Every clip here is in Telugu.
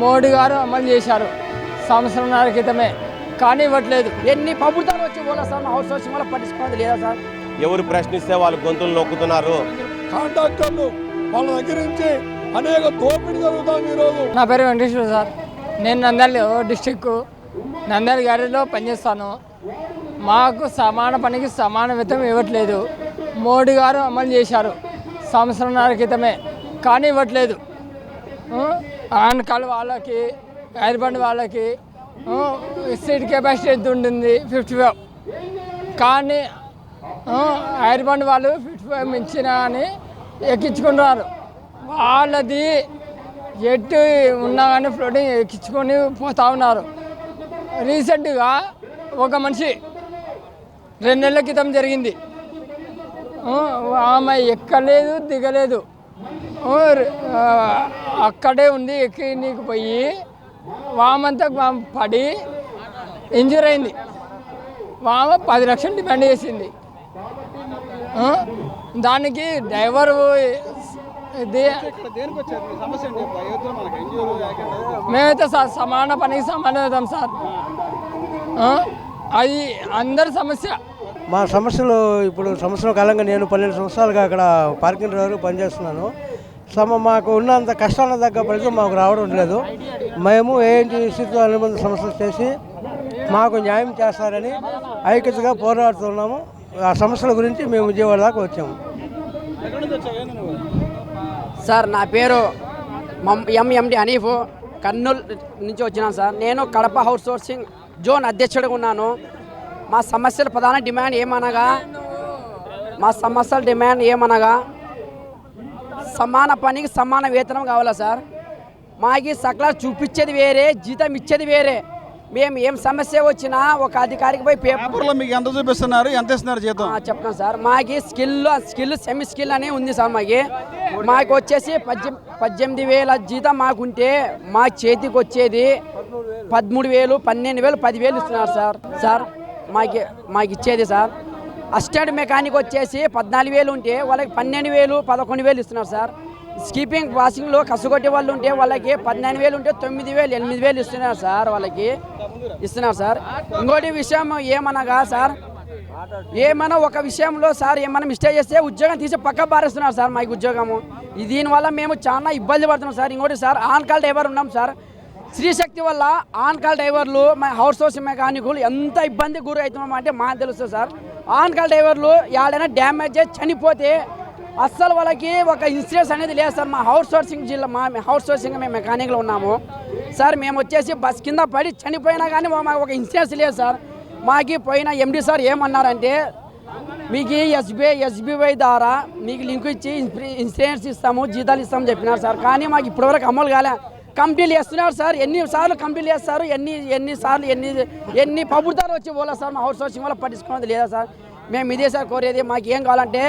మోడీ గారు అమలు చేశారు సంవత్సరంన్నర క్రితమే, కానీ ఇవ్వట్లేదు. ఎన్ని ప్రభుత్వాలు వచ్చి పోలా సార్, హౌస్ హౌసింగ్ వల్ల పట్టించుకోవడం లేదా సార్? ఎవరు ప్రశ్నిస్తే వాళ్ళు గొంతులు నొక్కుతున్నారు. కాంట్రాక్టర్లు వాళ్ళ దగ్గర నుంచి అనేక దోపిడీ జరుగుతుంది ఈరోజు. నా పేరు వెంకటేశ్వర సార్. నేను నంద్యాల డిస్టిక్ నంద్యాల గారిలో పనిచేస్తాను. మాకు సమాన పనికి సమాన వేతనం ఇవ్వట్లేదు. మోడీ గారు అమలు చేశారు సంవత్సరంన్నర క్రితమే, కానీ ఇవ్వట్లేదు. ఆనకాల వాళ్ళకి, ఎయిర్బండ్ వాళ్ళకి సీట్ కెపాసిటీ ఎంత ఉంటుంది 55, కానీ ఎయిర్బండ్ వాళ్ళు 55 మించిన అని ఎక్కించుకుంటున్నారు. వాళ్ళది ఎటు ఉన్నా కానీ ఫ్లోటింగ్ ఎక్కించుకొని పోతూ ఉన్నారు. రీసెంట్గా ఒక మనిషి 2 నెలల క్రితం జరిగింది. ఆమె ఎక్కలేదు, దిగలేదు, అక్కడే ఉంది. ఎక్కి నీకు పోయి వామంతా పడి ఇంజూర్ అయింది. వామ 10 లక్షలు డిమాండ్ చేసింది. దానికి డ్రైవరు ఇది మేమైతే సార్ సమాన పనికి సమానం అవుతాం సార్. అది అందరి సమస్య. మా సమస్యలు ఇప్పుడు సంవత్సరం కాలంగా నేను 12 సంవత్సరాలుగా అక్కడ పార్కింగ్ డ్రైవర్ పనిచేస్తున్నాను. మాకు ఉన్నంత కష్టాల తగ్గ ఫలితం మాకు రావడం లేదు. మేము ఏఎన్టీసీతో అనుబంధ సంస్థలు చేసి మాకు న్యాయం చేస్తారని ఐక్యతగా పోరాడుతున్నాము. ఆ సమస్యల గురించి మేము విజయవాడ దాకా వచ్చాము. సార్ నా పేరు ఎంఎండి హనీఫ్, కర్నూలు నుంచి వచ్చినాను సార్. నేను కడప హౌస్ సోర్సింగ్ జోన్ అధ్యక్షుడిగా ఉన్నాను. మా సమస్యల ప్రధాన డిమాండ్ ఏమనగా సమాన పనికి సమాన వేతనం కావాలా సార్. మాకి సకల చూపించేది వేరే, జీతం ఇచ్చేది వేరే. మేము ఏం సమస్య వచ్చినా ఒక అధికారికి పోయి పేపర్లో మీకు ఎంత చూపిస్తున్నారు, ఎంత ఇస్తున్నారు జీతం చెప్తాను సార్. మాకి స్కిల్ సెమీ స్కిల్ అనే ఉంది సార్. మాకు వచ్చేసి 18,000 జీతం మాకుంటే మా చేతికి వచ్చేది 13,000, 12,000, 10,000 ఇస్తున్నారు సార్. మాకు ఇచ్చేది సార్. అసిస్టెంట్ మెకానిక్ వచ్చేసి 14,000 ఉంటే వాళ్ళకి 12,000, 11,000 ఇస్తున్నారు సార్. స్కీపింగ్ వాషింగ్లో కసుగొట్టే వాళ్ళు ఉంటే వాళ్ళకి 14,000 ఉంటే 9,000, 8,000 ఇస్తున్నారు సార్. ఇస్తున్నారు సార్. ఇంకోటి విషయం ఏమనగా సార్, ఏమైనా ఒక విషయంలో సార్ ఏమైనా మిస్టేక్ చేస్తే ఉద్యోగం తీసి పక్క పారేస్తున్నారు సార్. మాకు ఉద్యోగము దీనివల్ల మేము చాలా ఇబ్బంది పడుతున్నాం సార్. ఇంకోటి సార్, ఆన్ కాల్ డ్రైవర్ ఉన్నాం సార్. శ్రీశక్తి వల్ల ఆన్ కాల్ డ్రైవర్లు, మా హౌస్ హౌస్ మెకానికులు ఎంత ఇబ్బంది గురి అవుతున్నాం అంటే మాకు తెలుస్తుంది సార్. ఆన్ కాల్ డ్రైవర్లు ఎవరైనా డ్యామేజ్ చేసి చనిపోతే అస్సలు వాళ్ళకి ఒక ఇన్సూరెన్స్ అనేది లేదు సార్. మా హౌస్ సోర్సింగ్ మేము మెకానిక్లో ఉన్నాము సార్. మేము వచ్చేసి బస్ కింద పడి చనిపోయినా కానీ మాకు ఒక ఇన్సూరెన్స్ లేదు సార్. మాకు పోయిన ఎండి సార్ ఏమన్నారంటే, మీకు ఎస్బీఐ ద్వారా మీకు లింక్ ఇచ్చి ఇన్సూరెన్స్ ఇస్తాము, జీతాలు ఇస్తామని చెప్పినారు సార్. కానీ మాకు ఇప్పటివరకు అమలు కాలే. కంప్లీట్ చేస్తున్నారు సార్. ఎన్నిసార్లు కంప్లీట్ చేస్తారు, ఎన్ని ప్రభుత్వాలు వచ్చి పోలా సార్. మా హౌస్ హౌసింగ్ వల్ల పట్టించుకున్నది లేదా సార్. మేము ఇదే సార్ కోరేది. మాకు ఏం కావాలంటే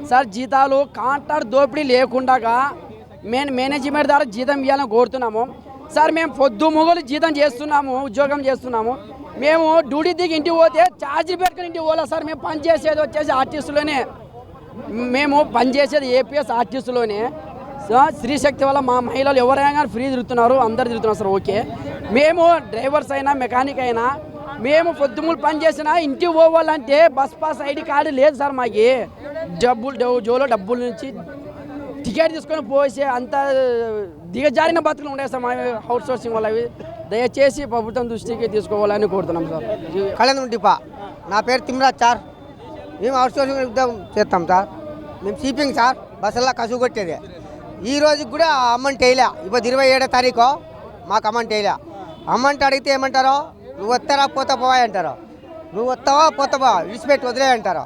సార్, జీతాలు కాంట్రాక్ట్ దోపిడీ లేకుండా మేనేజ్మెంట్ ద్వారా జీతం ఇవ్వాలని కోరుతున్నాము సార్. మేము పొద్దు మొగలు జీతం చేస్తున్నాము, ఉద్యోగం చేస్తున్నాము. మేము డ్యూటీ దిగి ఇంటికి పోతే ఛార్జీ పెట్టుకుని ఇంటికి పోలే సార్. మేము పనిచేసేది వచ్చేసి ఆర్టీసీలోనే, మేము పనిచేసేది ఏపీఎస్ ఆర్టీసీలోనే. శ్రీశక్తి వల్ల మా మహిళలు ఎవరైనా కానీ ఫ్రీ తిరుగుతున్నారు, అందరు తిరుగుతున్నారు సార్. ఓకే, మేము డ్రైవర్స్ అయినా మెకానిక్ అయినా మేము పొద్దుములు పని చేసినా ఇంటికి పోవాలంటే బస్ పాస్ ఐడి కార్డు లేదు సార్. మాకి జోలో డబ్బుల నుంచి టికెట్ తీసుకొని పోసే అంత దిగజారిన బతుకులు ఉండే సార్ మా హౌస్ సోర్సింగ్ వల్ల. దయచేసి ప్రభుత్వం దృష్టికి తీసుకోవాలని కోరుతున్నాం సార్. కళ్యాణం డిపా. నా పేరు తిమ్రాజ్ సార్. మేము హౌస్ సోర్సింగ్ ఉద్యోగం చేస్తాం సార్. మేము షీపింగ్ సార్, బస్సుల్లో కసుగు కొట్టేది. ఈ రోజుకి కూడా అమౌంట్ వేయలే. ఇప్పుడు 27వ తారీఖు మాకు అమౌంట్ వేయలే. అమౌంట్ అడిగితే ఏమంటారో, నువ్వు వస్తారా పోతా పోవా అంటారు. నువ్వు వస్తావా పోతావా విడిచిపెట్టి వదిలే అంటారు.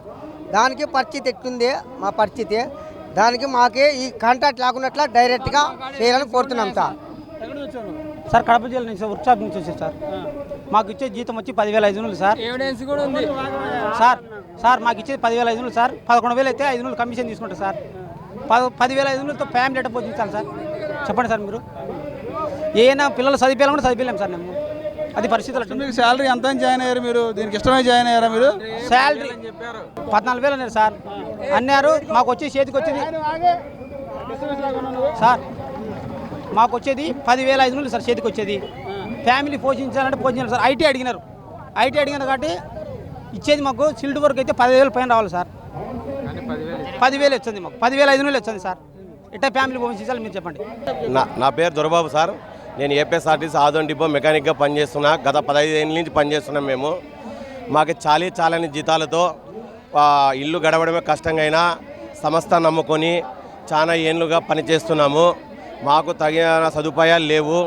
దానికి పరిస్థితి ఎట్టుంది మా పరిస్థితి. దానికి మాకే ఈ కాంట్రాక్ట్ లేకున్నట్లా డైరెక్ట్గా చేయాలని కోరుతున్నాం సార్. కడప జిల్లా నుంచి వర్క్ షాప్ నుంచి వచ్చారు సార్. మాకు ఇచ్చే జీతం వచ్చి 10,500 సార్. ఎవిడెన్స్ కూడా ఉంది సార్. మాకు ఇచ్చేది 10,500 సార్. 11,000 అయితే 500 కమిషన్ తీసుకుంటారు సార్. 10,500తో ఫ్యామిలీ ఎట్ట పోషించాలి సార్, చెప్పండి సార్. మీరు ఏమైనా పిల్లలు చదివిపోయాలి కూడా చదివిలేము సార్. మేము అది పరిస్థితులు. మీకు శాలరీ ఎంత జాయిన్ అయ్యారు మీరు? దీనికి ఇష్టమై జాయిన్ అయ్యారా మీరు? శాలరీ 14,000 అన్నారు సార్. అన్నారు. మాకు వచ్చి చేతికి వచ్చింది సార్. మాకు వచ్చేది 10,500 సార్ చేతికి వచ్చేది. ఫ్యామిలీ పోషించాలంటే పోషించాలి సార్. ఐటీ అడిగినారు కాబట్టి ఇచ్చేది మాకు సిల్డ్ వర్క్ అయితే 10,000 పైన రావాలి సార్. 10,000 వచ్చింది మాకు, 10,500 వచ్చింది సార్. ఇట్లా ఫ్యామిలీ పోషించాలి మీరు చెప్పండి. నా పేరు దొరబాబు సార్. నేను ఏపీఎస్ఆర్టీసీ ఆదోన్ డిపో మెకానిక్గా పనిచేస్తున్నా. గత 15 ఏళ్ళ నుంచి పనిచేస్తున్నాం మేము. మాకు చాలని జీతాలతో ఇల్లు గడవడమే కష్టంగా అయినా సంస్థ నమ్ముకొని చాలా ఏళ్ళుగా పనిచేస్తున్నాము. మాకు తగిన సదుపాయాలు లేవు.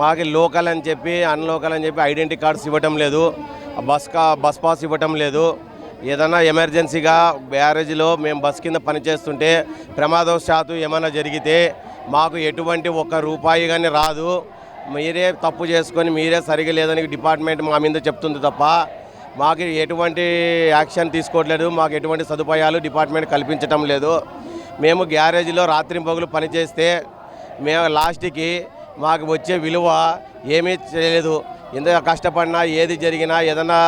మాకు లోకల్ అని చెప్పి అన్లోకల్ అని చెప్పి ఐడెంటిటీ కార్డ్స్ ఇవ్వటం లేదు, బస్ పాస్ ఇవ్వటం లేదు. ఏదైనా ఎమర్జెన్సీగా బ్యారేజ్లో మేము బస్ కింద పనిచేస్తుంటే ప్రమాదవశాత్తు ఏమైనా జరిగితే మాకు ఎటువంటి ₹1 కానీ రాదు. మీరే తప్పు చేసుకొని మీరే సరిగా లేదని డిపార్ట్మెంట్ మా మీద చెప్తుంది తప్ప మాకు ఎటువంటి యాక్షన్ తీసుకోవట్లేదు. మాకు ఎటువంటి సదుపాయాలు డిపార్ట్మెంట్ కల్పించటం లేదు. మేము గ్యారేజ్లో రాత్రింపగలు పనిచేస్తే మేము లాస్ట్కి మాకు వచ్చే విలువ ఏమీ చేయలేదు. ఎంత కష్టపడినా ఏది జరిగినా ఏదైనా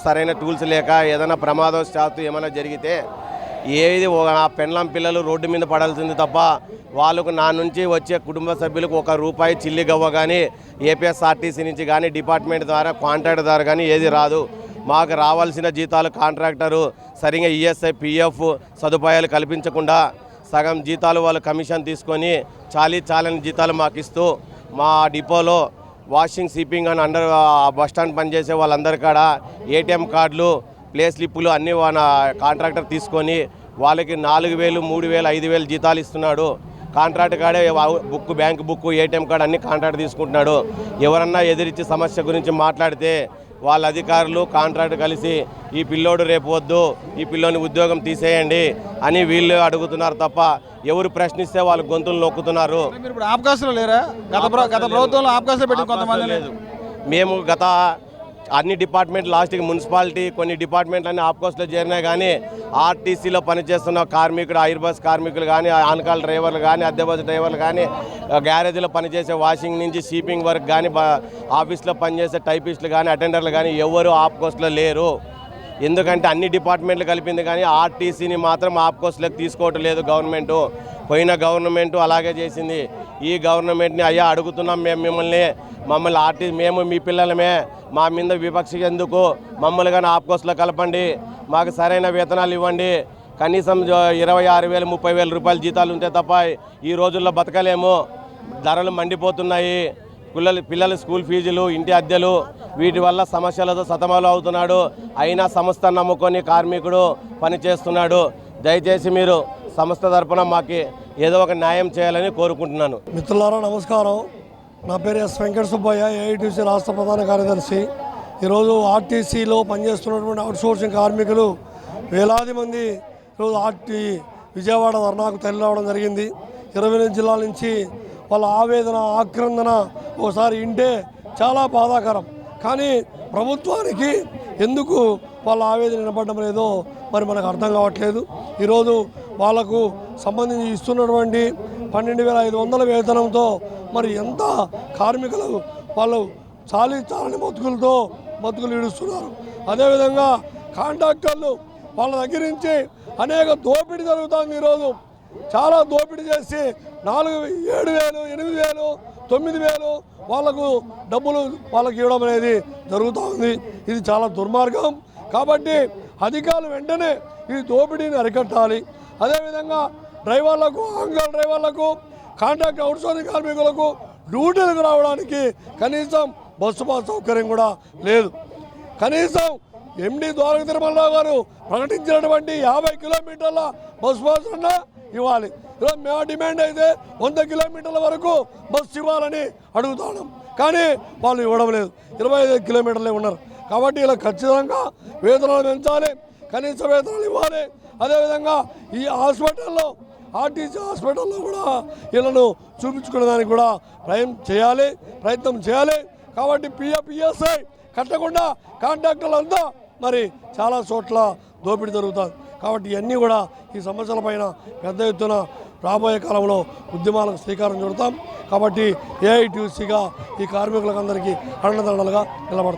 సరైన టూల్స్ లేక ఏదైనా ప్రమాదవశాత్తు ఏమైనా జరిగితే ఏది ఆ పెండ్లం పిల్లలు రోడ్డు మీద పడాల్సింది తప్ప వాళ్ళకు నా నుంచి వచ్చే కుటుంబ సభ్యులకు ₹1 చిల్లి గవ్వ కానీ ఏపీఎస్ఆర్టీసీ నుంచి కానీ డిపార్ట్మెంట్ ద్వారా కాంట్రాక్ట్ ద్వారా కానీ ఏది రాదు. మాకు రావాల్సిన జీతాలు కాంట్రాక్టరు సరిగా ఈఎస్ఐ పిఎఫ్ సదుపాయాలు కల్పించకుండా సగం జీతాలు వాళ్ళు కమిషన్ తీసుకొని చాలని జీతాలు మాకు ఇస్తూ మా డిపోలో వాషింగ్ సీపింగ్ అని అండర్ బస్ స్టాండ్ పనిచేసే వాళ్ళందరి కాడ ఏటీఎం కార్డులు ప్లే స్లిప్పులు అన్నీ వాళ్ళ కాంట్రాక్టర్ తీసుకొని వాళ్ళకి 4,000, 3,000, 5,000 జీతాలు ఇస్తున్నాడు. కాంట్రాక్ట్ కాడే బ్యాంక్ బుక్ ఏటీఎం కార్డు అన్ని కాంట్రాక్ట్ తీసుకుంటున్నాడు. ఎవరన్నా ఎదిరించి సమస్య గురించి మాట్లాడితే వాళ్ళ అధికారులు కాంట్రాక్ట్ కలిసి ఈ పిల్లోడు రేపు వద్దు, ఈ పిల్లోని ఉద్యోగం తీసేయండి అని వీళ్ళు అడుగుతున్నారు తప్ప ఎవరు ప్రశ్నిస్తే వాళ్ళు గొంతులు నొక్కుతున్నారు. ఇప్పుడు ఆబ్కాస్లో లేరా? గత ప్రభుత్వంలో ఆబ్కాస్లో పెట్టి కొంతమంది లేదు. మేము గత అన్ని డిపార్ట్మెంట్ లాస్ట్కి మున్సిపాలిటీ కొన్ని డిపార్ట్మెంట్లన్నీ ఆప్కోస్లో చేరినాయి కానీ ఆర్టీసీలో పనిచేస్తున్న కార్మికుడు ఎయిర్ బస్ కార్మికులు కానీ ఆన్కాల్ డ్రైవర్లు కానీ అద్దె బస్ డ్రైవర్లు కానీ గ్యారేజ్లో పనిచేసే వాషింగ్ నుంచి షీపింగ్ వర్క్ కానీ ఆఫీస్లో పనిచేసే టైపిస్టులు కానీ అటెండర్లు కానీ ఎవరు ఆప్కోస్లో లేరు. ఎందుకంటే అన్ని డిపార్ట్మెంట్లు కలిపింది కానీ ఆర్టీసీని మాత్రం ఆప్కోస్లోకి తీసుకోవటం లేదు గవర్నమెంటు. పోయిన గవర్నమెంటు అలాగే చేసింది. ఈ గవర్నమెంట్ని అయ్యా అడుగుతున్నాం మమ్మల్ని మేము మీ పిల్లలమే, మా మీద వివక్ష ఎందుకు, మమ్మల్ని కానీ ఆప్కోస్లో కలపండి, మాకు సరైన వేతనాలు ఇవ్వండి. కనీసం 26,000, 30,000 జీతాలు ఉంటే తప్ప ఈ రోజుల్లో బతకలేము. ధరలు మండిపోతున్నాయి. పిల్లల స్కూల్ ఫీజులు, ఇంటి అద్దెలు, వీటి వల్ల సమస్యలతో సతమతం అవుతున్నాడు. అయినా సంస్థ నమ్ముకొని కార్మికుడు పనిచేస్తున్నాడు. దయచేసి మీరు సంస్థ తరపున మాకు ఏదో ఒక న్యాయం చేయాలని కోరుకుంటున్నాను. మిత్రులారా నమస్కారం. నా పేరు ఎస్ వెంకట సుబ్బయ్య, ఏఐటీసీ రాష్ట్ర ప్రధాన కార్యదర్శి. ఈరోజు ఆర్టీసీలో పనిచేస్తున్నటువంటి అవుట్సోర్సింగ్ కార్మికులు వేలాది మంది ఈరోజు విజయవాడ ధర్నాకు తరలి రావడం జరిగింది. 28 జిల్లాల నుంచి వాళ్ళ ఆవేదన, ఆక్రందన ఒకసారి వింటే చాలా బాధాకరం. కానీ ప్రభుత్వానికి ఎందుకు వాళ్ళ ఆవేదన వినపడడం లేదో మరి మనకు అర్థం కావట్లేదు. ఈరోజు వాళ్ళకు సంబంధించి ఇస్తున్నటువంటి 12,500 వేతనంతో మరి ఎంత కార్మికులు వాళ్ళు చాలని బతుకులు ఈడుస్తున్నారు. అదేవిధంగా కాంట్రాక్టర్లు వాళ్ళ దగ్గర నుంచి అనేక దోపిడీ జరుగుతుంది. ఈరోజు చాలా దోపిడీ చేసి 7,000, 8,000, 9,000 వాళ్ళకు డబ్బులు వాళ్ళకి ఇవ్వడం అనేది జరుగుతూ ఉంది. ఇది చాలా దుర్మార్గం. కాబట్టి అధికారులు వెంటనే ఈ దోపిడీని అరికట్టాలి. అదేవిధంగా డ్రైవర్లకు, ఆంగ్ల డ్రైవర్లకు, కాంట్రాక్ట్ అవుట్సోర్సింగ్ కార్మికులకు డ్యూటీలకు రావడానికి కనీసం బస్సు పాస్ సౌకర్యం కూడా లేదు. కనీసం ఎండి ద్వారక తిరుమలరావు గారు ప్రకటించినటువంటి 50 కిలోమీటర్ల బస్సు పాస్ అన్నా ఇవ్వాలి. ఈరోజు మేము డిమాండ్ అయితే 100 కిలోమీటర్ల వరకు బస్సు ఇవ్వాలని అడుగుతున్నాం. కానీ వాళ్ళు ఇవ్వడం లేదు. 25 కిలోమీటర్లే ఉన్నారు. కాబట్టి ఇలా ఖచ్చితంగా వేతనాలు పెంచాలి, కనీస వేతనాలు ఇవ్వాలి. అదేవిధంగా ఈ హాస్పిటల్లో, ఆర్టీసీ హాస్పిటల్లో కూడా వీళ్ళను చూపించుకునే దానికి కూడా ప్రయత్నం చేయాలి. కాబట్టి పిఎఫ్ఈఎస్ఐ కట్టకుండా కాంట్రాక్టర్లంతా మరి చాలా చోట్ల దోపిడీ జరుగుతుంది. కాబట్టి ఇవన్నీ కూడా ఈ సమస్యలపైన పెద్ద ఎత్తున రాబోయే కాలంలో ఉద్యమాలకు శ్రీకారం చుడతాం. కాబట్టి ఏఐటీయూసీగా ఈ కార్మికులందరికీ అండదండలుగా నిలబడతాం.